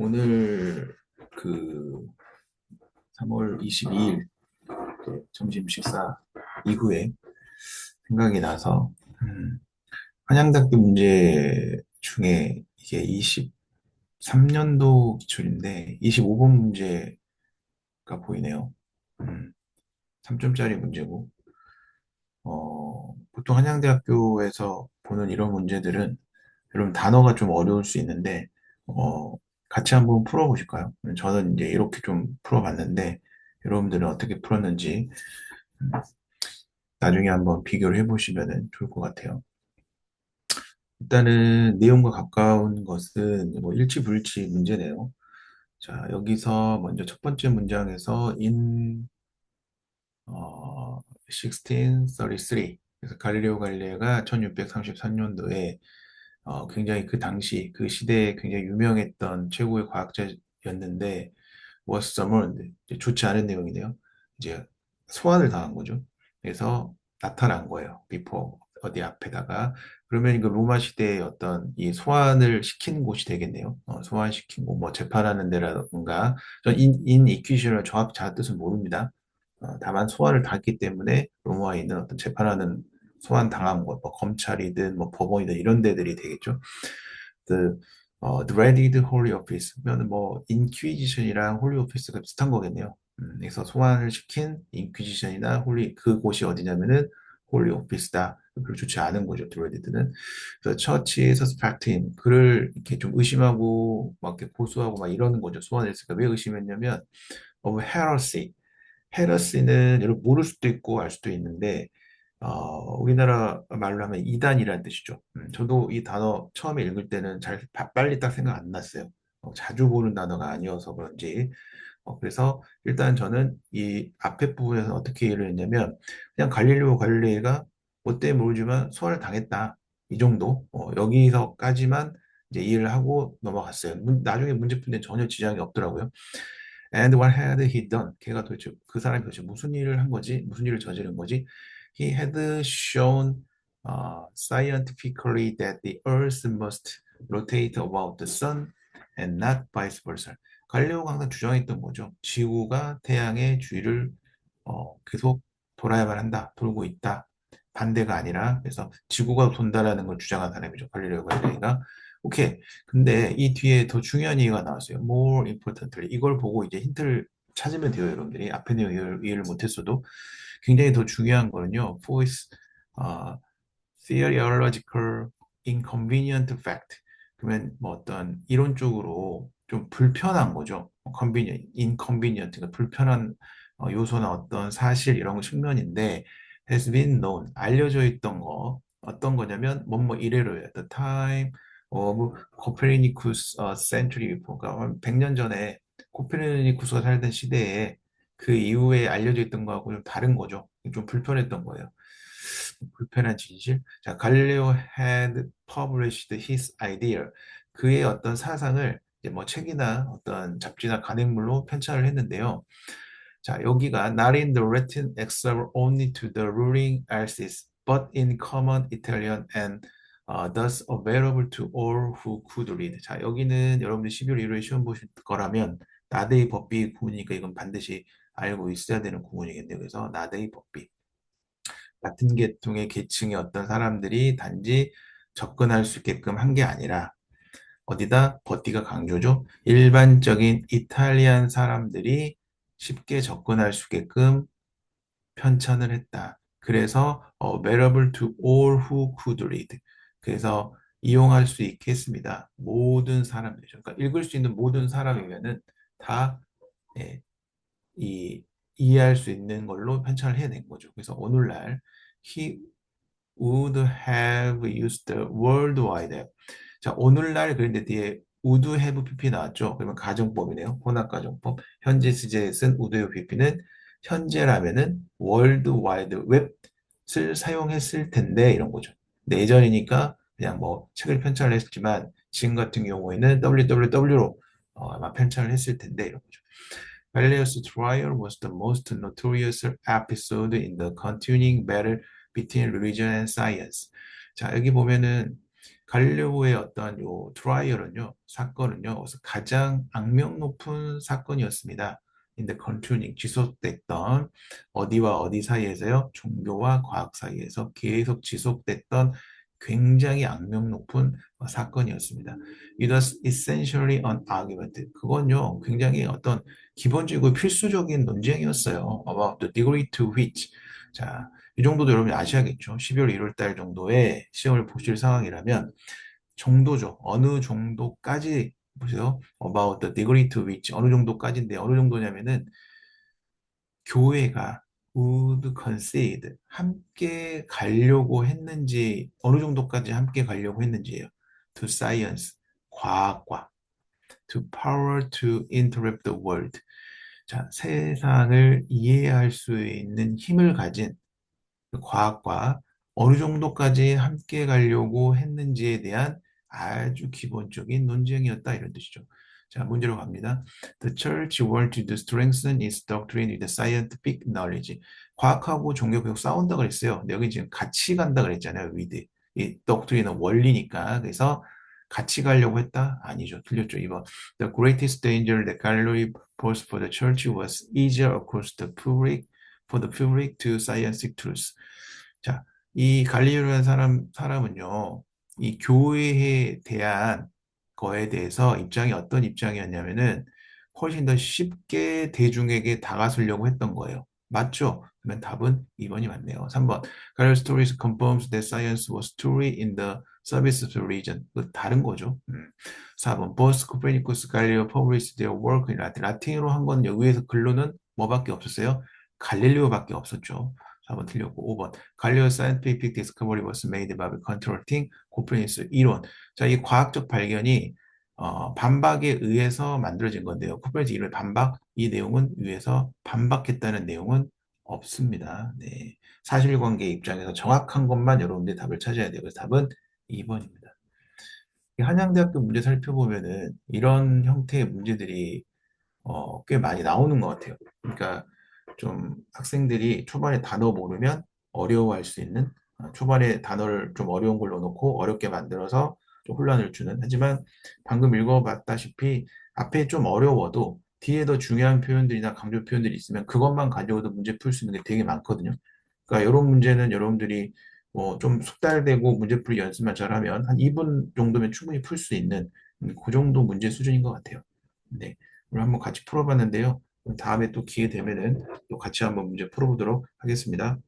오늘 그 3월 22일 점심 식사 이후에 생각이 나서 한양대학교 문제 중에 이게 23년도 기출인데 25번 문제가 보이네요. 3점짜리 문제고 보통 한양대학교에서 보는 이런 문제들은 여러분 단어가 좀 어려울 수 있는데 어, 같이 한번 풀어보실까요? 저는 이제 이렇게 좀 풀어봤는데 여러분들은 어떻게 풀었는지 음, 나중에 한번 비교를 해보시면 좋을 것 같아요. 일단은 내용과 가까운 것은 뭐 일치불일치 문제네요. 자, 여기서 먼저 첫 번째 문장에서 어, 1633 그래서 갈릴레오 갈릴레이가 1633년도에 굉장히 그 당시 그 시대에 굉장히 유명했던 최고의 과학자였는데 was summoned 이제 좋지 않은 내용이네요. 이제 소환을 당한 거죠. 그래서 나타난 거예요. before 어디 앞에다가 그러면 그 로마 시대의 어떤 이 소환을 시키는 곳이 되겠네요. 소환시킨 곳, 뭐 재판하는 데라든가 전 인이퀴시를 정확히 뜻은 모릅니다. 다만 소환을 당했기 때문에 로마에 있는 어떤 재판하는 소환 당한 곳, 뭐 검찰이든 뭐 법원이든 이런 데들이 되겠죠. The dreaded Holy Office면 뭐 인퀴지션이랑 홀리 오피스가 비슷한 거겠네요. 그래서 소환을 시킨 인퀴지션이나 홀리 그곳이 어디냐면은 홀리 오피스다. 별로 좋지 않은 거죠. 드레디드는. 그래서 처치에서 스팍트인 그를 이렇게 좀 의심하고 막 이렇게 고소하고 막 이러는 거죠. 소환했을까? 왜 의심했냐면 of heresy. 헤러스는 여러분 모를 수도 있고 알 수도 있는데 우리나라 말로 하면 이단이라는 뜻이죠. 저도 이 단어 처음에 읽을 때는 빨리 딱 생각 안 났어요. 자주 보는 단어가 아니어서 그런지. 그래서 일단 저는 이 앞에 부분에서 어떻게 이해를 했냐면 그냥 갈릴레오 갈릴레이가 뭐 때문에 모르지만 소환을 당했다. 이 정도. 여기서까지만 이제 이해를 하고 넘어갔어요. 나중에 문제 푸는데 전혀 지장이 없더라고요. And what had he done? 걔가 도대체 그 사람이 도대체 무슨 일을 한 거지? 무슨 일을 저지른 거지? He had shown scientifically that the Earth must rotate about the sun and not vice versa. 갈릴레오가 항상 주장했던 거죠. 지구가 태양의 주위를 계속 돌아야만 한다, 돌고 있다. 반대가 아니라 그래서 지구가 돈다라는 걸 주장한 사람이죠. 갈릴레오 갈릴레이가. 오케이. 근데 이 뒤에 더 중요한 얘기가 나왔어요. More importantly. 이걸 보고 이제 힌트를 찾으면 돼요, 여러분들이. 앞에 내용 이해를 못했어도. 굉장히 더 중요한 거는요. Voice, 어, theoretical inconvenient fact. 그러면 뭐 어떤 이론적으로 좀 불편한 거죠. convenient, inconvenient, 그러니까 불편한 요소나 어떤 사실 이런 측면인데 has been known, 알려져 있던 거 어떤 거냐면 뭐뭐 이래로요. At the time of Copernicus century before, 그러니까 한 100년 전에 코페르니쿠스가 살던 시대에 그 이후에 알려져 있던 거하고 좀 다른 거죠. 좀 불편했던 거예요. 불편한 진실. 자, 갈릴레오 had published his idea. 그의 어떤 사상을 이제 뭐 책이나 어떤 잡지나 간행물로 편찬을 했는데요. 자, 여기가 not in the Latin except only to the ruling elses, but in common Italian and thus available to all who could read. 자, 여기는 여러분들 12월 1일에 시험 보실 거라면 나데이 법비 구문이니까 이건 반드시 알고 있어야 되는 구문이겠네요. 그래서 나데이 법비. 같은 계통의 계층의 어떤 사람들이 단지 접근할 수 있게끔 한 게 아니라 어디다 버티가 강조죠. 일반적인 이탈리안 사람들이 쉽게 접근할 수 있게끔 편찬을 했다. 그래서 available to all who could read. 그래서 이용할 수 있게 했습니다. 모든 사람들이죠. 그러니까 읽을 수 있는 모든 사람이면은 다 예, 이 이해할 수 있는 걸로 편찬을 해낸 거죠. 그래서 오늘날 he would have used the worldwide web. 자, 오늘날 그런데 뒤에 would have pp 나왔죠. 그러면 가정법이네요. 혼합가정법. 현재 시제에 쓴 would have pp는 현재라면은 월드와이드 웹을 사용했을 텐데 이런 거죠. 근데 예전이니까 그냥 뭐 책을 편찬을 했지만 지금 같은 경우에는 www로 아마 편찬을 했을 텐데 이런 거죠. Galileu's trial was the most notorious episode in the continuing battle between religion and science. 자, 여기 보면은 갈리오의 어떤 요 트라이얼은요, 사건은요, 가장 악명 높은 사건이었습니다. 근데 컨티뉴 지속됐던 어디와 어디 사이에서요, 종교와 과학 사이에서 계속 지속됐던 굉장히 악명 높은 사건이었습니다. It was essentially an argument. 그건요, 굉장히 어떤 기본적이고 필수적인 논쟁이었어요. About the degree to which. 자, 이 정도도 여러분이 아셔야겠죠. 12월 1월 달 정도에 시험을 보실 상황이라면 정도죠. 어느 정도까지 보세요. About the degree to which 어느 정도까지인데 어느 정도냐면은 교회가 would concede 함께 가려고 했는지 어느 정도까지 함께 가려고 했는지예요. To science 과학과 to power to interrupt the world. 자, 세상을 이해할 수 있는 힘을 가진 그 과학과 어느 정도까지 함께 가려고 했는지에 대한 아주 기본적인 논쟁이었다 이런 뜻이죠. 자, 문제로 갑니다. The church wanted to strengthen its doctrine with scientific knowledge. 과학하고 종교 계속 싸운다 그랬어요. 근데 여기 지금 같이 간다 그랬잖아요. with. 이 doctrine은 원리니까. 그래서 같이 가려고 했다? 아니죠. 틀렸죠. 2번. The greatest danger that Galileo posed for the church was easier across the public for the public to scientific truth. 자, 이 갈리오라는 사람은요, 이 교회에 대한 거에 대해서 입장이 어떤 입장이었냐면은 훨씬 더 쉽게 대중에게 다가서려고 했던 거예요. 맞죠? 그러면 답은 2번이 맞네요. 3번. Galileo stories confirms that science was truly in the service of religion. 그 다른 거죠. 4번. Both Copernicus, Galileo published their work in Latin. 라틴어로 한 건 여기에서 근로는 뭐밖에 없었어요? 갈릴리오밖에 없었죠. 4번 틀렸고 5번 갈리오 scientific discovery was made by contrasting 코페르니쿠스 이론. 자, 이 과학적 발견이 반박에 의해서 만들어진 건데요. 코페르니쿠스 이론의 반박, 이 내용은 위에서 반박했다는 내용은 없습니다. 네. 사실관계 입장에서 정확한 것만 여러분들이 답을 찾아야 돼요. 그래서 답은 2번입니다. 한양대학교 문제 살펴보면은 이런 형태의 문제들이 꽤 많이 나오는 것 같아요. 그러니까 좀 학생들이 초반에 단어 모르면 어려워할 수 있는 초반에 단어를 좀 어려운 걸로 놓고 어렵게 만들어서 좀 혼란을 주는 하지만 방금 읽어봤다시피 앞에 좀 어려워도 뒤에 더 중요한 표현들이나 강조 표현들이 있으면 그것만 가져오도 문제 풀 수 있는 게 되게 많거든요. 그러니까 이런 문제는 여러분들이 뭐 좀 숙달되고 문제풀이 연습만 잘하면 한 2분 정도면 충분히 풀 수 있는 그 정도 문제 수준인 것 같아요. 네. 오늘 한번 같이 풀어봤는데요. 다음에 또 기회 되면은 또 같이 한번 문제 풀어보도록 하겠습니다.